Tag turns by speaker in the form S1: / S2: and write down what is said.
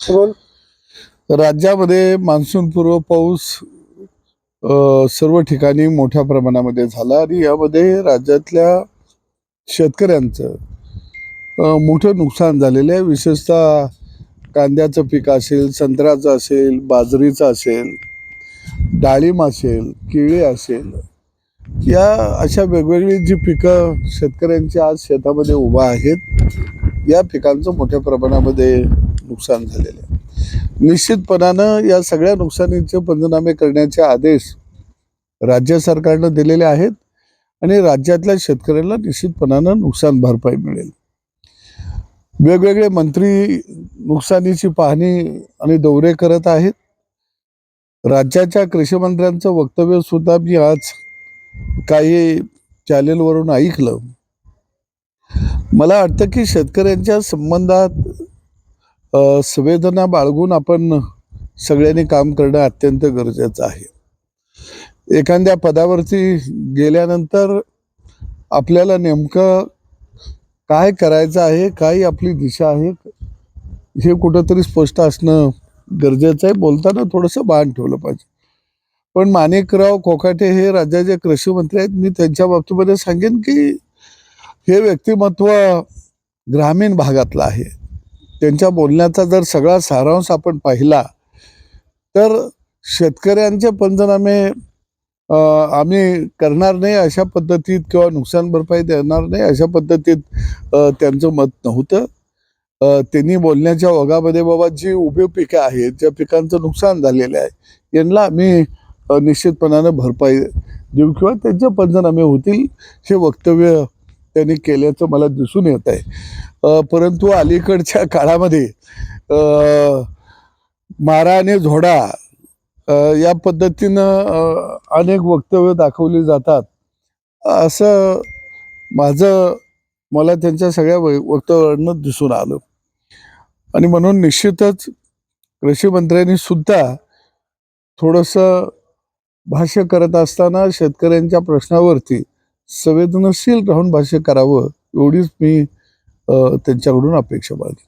S1: बोल.
S2: राज्यामध्ये मान्सूनपूर्व पाऊस सर्व ठिकाणी मोठ्या प्रमाणामध्ये झाला आणि यामध्ये राज्यातल्या शेतकऱ्यांचं मोठं नुकसान झालेलं आहे. विशेषतः कांद्याचं पीक असेल, संत्र्याचं असेल, बाजरीचं असेल, डाळिंब असेल, केळी असेल, या अशा वेगवेगळी जी पिकं शेतकऱ्यांची आज शेतामध्ये उभा आहेत, या पिकांचं मोठ्या प्रमाणामध्ये नुकसान झालेलं आहे. निश्चितपणानं या सगळ्या नुकसानीचे पंचनामे करण्याचे आदेश राज्य सरकारनं दिलेले आहेत आणि राज्यातल्या शेतकऱ्यांना निश्चितपणानं नुकसान भरपाई मिळेल. वेगवेगळे मंत्री नुकसानीची पाहणी आणि दौरे करत आहेत. राज्याच्या कृषी मंत्र्यांचं वक्तव्य सुद्धा मी आज काही चॅनेलवरून ऐकलं. मला वाटतं की शेतकऱ्यांच्या संबंधात संवेदना बाळगून आपण सगळ्यांनी काम करणं अत्यंत गरजेचं आहे. एखाद्या पदावरती गेल्यानंतर आपल्याला नेमकं काय करायचं आहे, काय आपली दिशा आहे, हे कुठंतरी स्पष्ट असणं गरजेचं आहे. बोलताना थोडंसं भान ठेवलं पाहिजे. पण माणिकराव कोकाटे हे राज्याचे कृषी मंत्री आहेत. मी त्यांच्या बाबतीमध्ये सांगेन की हे व्यक्तिमत्व ग्रामीण भागातलं आहे. त्यांच्या बोलण्याचा जर सगळा सारांश आपण पाहिला तर शेतकऱ्यांचे पंचनामे आम्ही करणार नाही अशा पद्धतीत किंवा नुकसान भरपाई देणार नाही अशा पद्धतीत त्यांचं मत नव्हतं. त्यांनी बोलण्याच्या ओघामध्ये बाबा जी उभी पिकं आहेत, ज्या पिकांचं नुकसान झालेलं आहे, यांना आम्ही निश्चितपणानं भरपाई देऊ किंवा त्यांचे पंचनामे होतील हे वक्तव्य त्यांनी केल्याचं मला दिसून येत आहे. परंतु अलीकडच्या काळामध्ये मारा आणि झोडा या पद्धतीनं अनेक वक्तव्य दाखवली जातात असं मला त्यांच्या सगळ्या वक्तव्यावरनं दिसून आलं. आणि म्हणून निश्चितच कृषी मंत्र्यांनी सुद्धा थोडंसं भाष्य करत असताना शेतकऱ्यांच्या प्रश्नावरती संवेदनशील राहून भाष्य करावं एवढीच मी त्यांच्याकडून अपेक्षा बाळगली.